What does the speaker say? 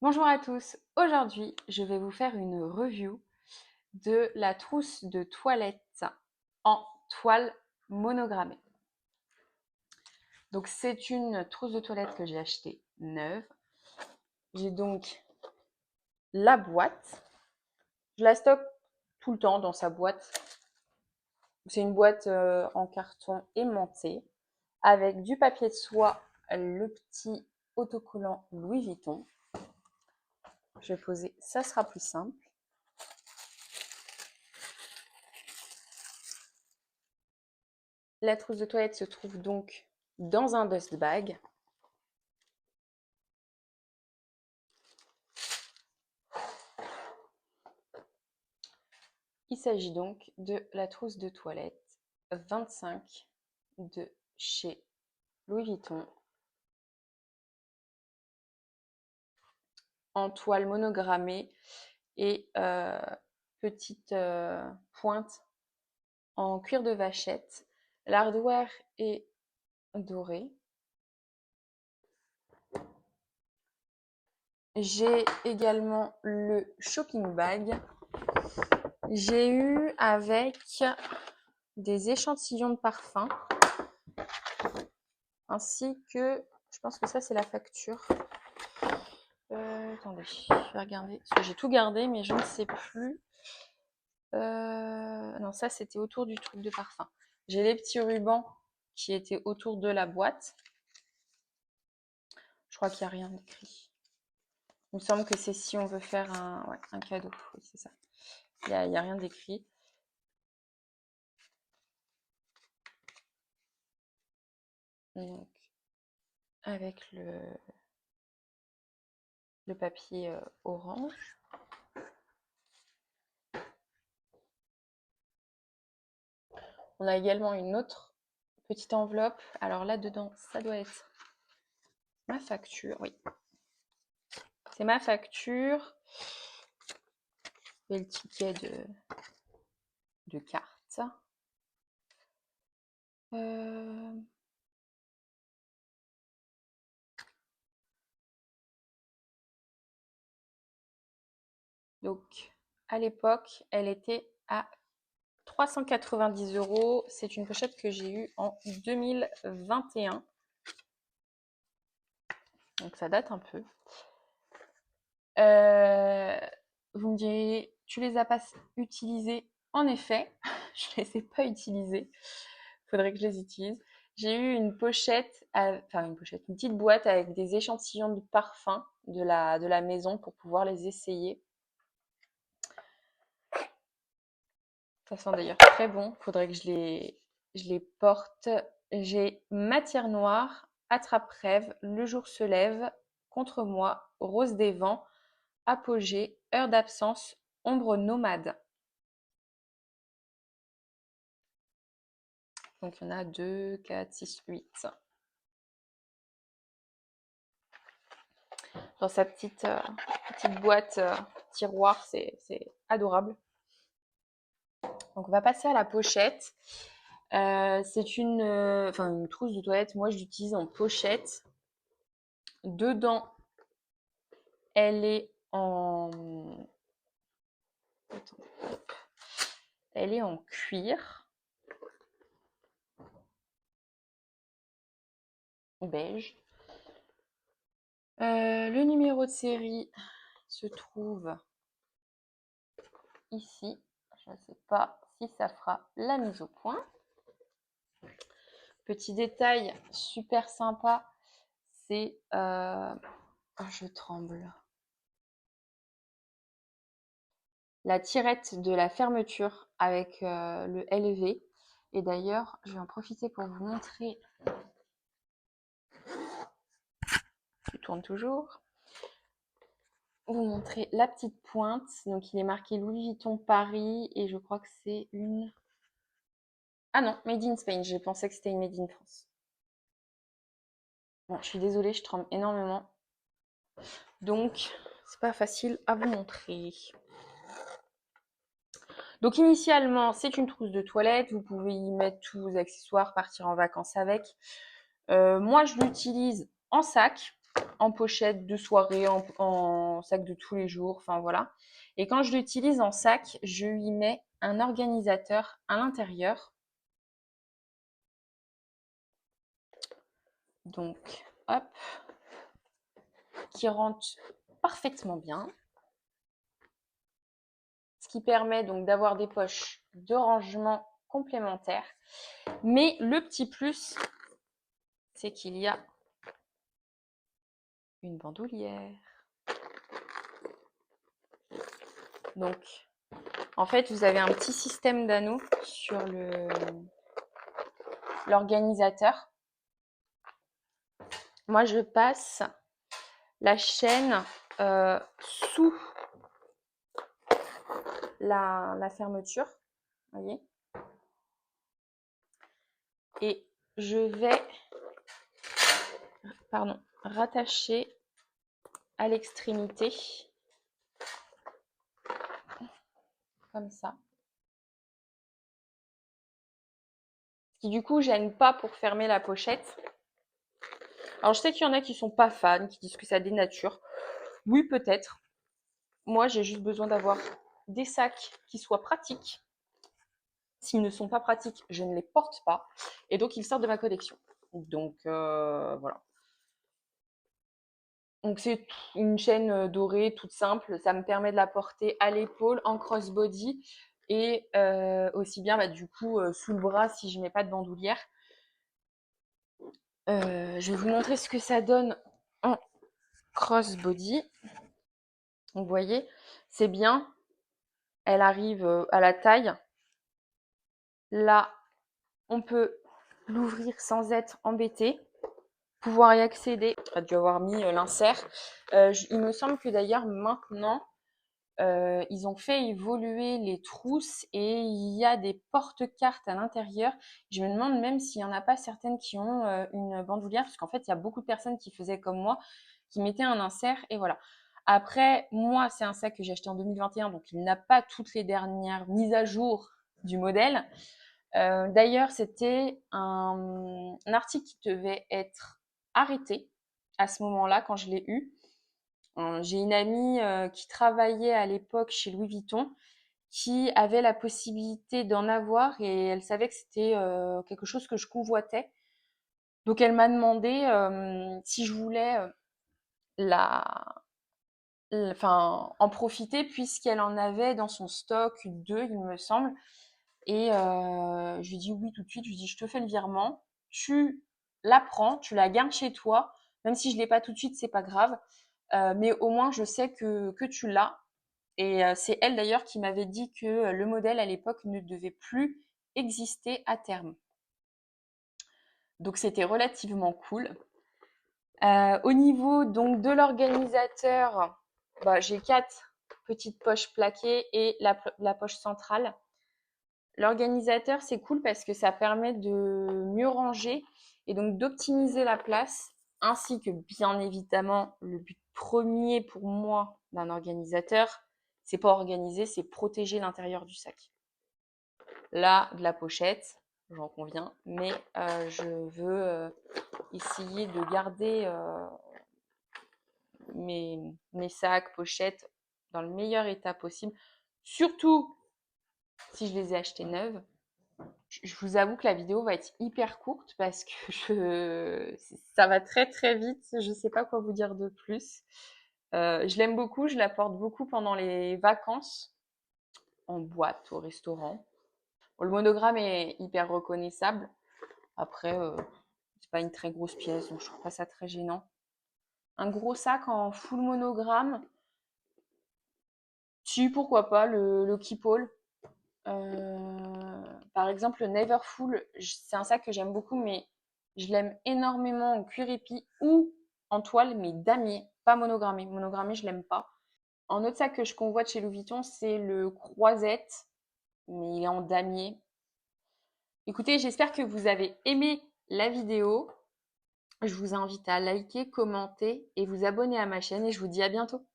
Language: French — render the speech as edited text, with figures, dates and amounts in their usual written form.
Bonjour à tous, aujourd'hui je vais vous faire une review de la trousse de toilette en toile monogrammée. Donc c'est une trousse de toilette que j'ai achetée neuve. J'ai donc la boîte, je la stocke tout le temps dans sa boîte. C'est une boîte en carton aimanté avec du papier de soie, le petit autocollant Louis Vuitton. Je vais poser, ça sera plus simple. La trousse de toilette se trouve donc dans un dust bag. Il s'agit donc de la trousse de toilette 25 de chez Louis Vuitton en toile monogrammée et petite pointe en cuir de vachette. L'hardware est doré. J'ai également le shopping bag. J'ai eu avec des échantillons de parfum ainsi que, je pense que ça c'est la facture. Attendez, je vais regarder parce que j'ai tout gardé mais je ne sais plus. Non, ça c'était autour du truc de parfum. J'ai les petits rubans qui étaient autour de la boîte. Je crois qu'il n'y a rien d'écrit. Il me semble que c'est si on veut faire un cadeau. Oui, c'est ça. Il n'y a rien d'écrit. Donc, avec le papier orange. On a également une autre petite enveloppe. Alors là-dedans, ça doit être ma facture. Oui, c'est ma facture. Et le ticket de carte. Donc, à l'époque, elle était à 390 €. C'est une pochette que j'ai eue en 2021. Donc, ça date un peu. Vous me direz, tu les as pas utilisées? En effet, je ne les ai pas utilisées. Il faudrait que je les utilise. J'ai eu une pochette, une petite boîte avec des échantillons de parfum de la maison pour pouvoir les essayer. Ça sent d'ailleurs très bon. Il faudrait que je les porte. J'ai matière noire, attrape-rêve, le jour se lève, contre moi, rose des vents, apogée, heure d'absence, ombre nomade. Donc il y en a 2, 4, 6, 8. Dans sa petite boîte tiroir, c'est adorable. Donc on va passer à la pochette. C'est une trousse de toilette. Moi, je l'utilise en pochette. Dedans, elle est en cuir beige. Le numéro de série se trouve ici. Je ne sais pas si ça fera la mise au point. Petit détail super sympa, c'est je tremble. La tirette de la fermeture avec le LV. Et d'ailleurs, je vais en profiter pour vous montrer. Je tourne toujours. Vous montrer la petite pointe. Donc, il est marqué Louis Vuitton Paris et je crois que c'est une. Ah non, Made in Spain. Je pensais que c'était une Made in France. Bon, je suis désolée, je tremble énormément. Donc, c'est pas facile à vous montrer. Donc initialement, c'est une trousse de toilette. Vous pouvez y mettre tous vos accessoires, partir en vacances avec. Moi, je l'utilise en sac. en pochette de soirée, en sac de tous les jours, enfin voilà. Et quand je l'utilise en sac, je lui mets un organisateur à l'intérieur. Donc, hop, qui rentre parfaitement bien. Ce qui permet donc d'avoir des poches de rangement complémentaires. Mais le petit plus, c'est qu'il y a une bandoulière. Donc, en fait, vous avez un petit système d'anneaux sur l'organisateur. Moi, je passe la chaîne sous la fermeture, vous voyez. Et je vais, rattacher à l'extrémité, comme ça. Ce qui du coup gêne pas pour fermer la pochette. Alors je sais qu'il y en a qui sont pas fans, qui disent que ça dénature. Oui, peut-être. Moi, j'ai juste besoin d'avoir des sacs qui soient pratiques. S'ils ne sont pas pratiques, je ne les porte pas. Et donc, ils sortent de ma collection. Donc, voilà. Donc, c'est une chaîne dorée toute simple. Ça me permet de la porter à l'épaule, en crossbody et aussi bien, du coup, sous le bras si je ne mets pas de bandoulière. Je vais vous montrer ce que ça donne en crossbody. Donc, vous voyez, c'est bien. Elle arrive à la taille. Là, on peut l'ouvrir sans être embêté, pouvoir y accéder. J'aurais dû avoir mis l'insert. Il me semble que d'ailleurs maintenant, ils ont fait évoluer les trousses et il y a des porte-cartes à l'intérieur. Je me demande même s'il n'y en a pas certaines qui ont une bandoulière, parce qu'en fait, il y a beaucoup de personnes qui faisaient comme moi, qui mettaient un insert et voilà. Après, moi, c'est un sac que j'ai acheté en 2021, donc il n'a pas toutes les dernières mises à jour du modèle. D'ailleurs, c'était un article qui devait être arrêté à ce moment-là, quand je l'ai eu. J'ai une amie qui travaillait à l'époque chez Louis Vuitton, qui avait la possibilité d'en avoir et elle savait que c'était quelque chose que je convoitais. Donc elle m'a demandé si je voulais en profiter puisqu'elle en avait dans son stock deux, il me semble. Et je lui dis oui tout de suite. Je lui dis je te fais le virement, tu la prends, tu la gardes chez toi, même si je l'ai pas tout de suite, c'est pas grave. Mais au moins je sais que tu l'as. Et c'est elle d'ailleurs qui m'avait dit que le modèle à l'époque ne devait plus exister à terme. Donc c'était relativement cool. Au niveau donc de l'organisateur, j'ai 4 petites poches plaquées et la poche centrale. L'organisateur, c'est cool parce que ça permet de mieux ranger et donc d'optimiser la place, ainsi que bien évidemment, le but premier pour moi d'un organisateur, c'est pas organiser, c'est protéger l'intérieur du sac. Là, de la pochette, j'en conviens, mais je veux essayer de garder mes sacs, pochettes dans le meilleur état possible, surtout si je les ai achetés neuves. Je vous avoue que la vidéo va être hyper courte parce que ça va très très vite. Je ne sais pas quoi vous dire de plus. Je l'aime beaucoup, je la porte beaucoup pendant les vacances, en boîte, au restaurant. Bon, le monogramme est hyper reconnaissable. Après, c'est pas une très grosse pièce, donc je trouve pas ça très gênant. Un gros sac en full monogramme, si pourquoi pas, le Keepall. Par exemple, le Neverfull, c'est un sac que j'aime beaucoup, mais je l'aime énormément en cuir épi ou en toile, mais damier, pas monogrammé. Monogrammé, je l'aime pas. Un autre sac que je convoite chez Louis Vuitton, c'est le Croisette, mais il est en damier. Écoutez, j'espère que vous avez aimé la vidéo. Je vous invite à liker, commenter et vous abonner à ma chaîne et je vous dis à bientôt.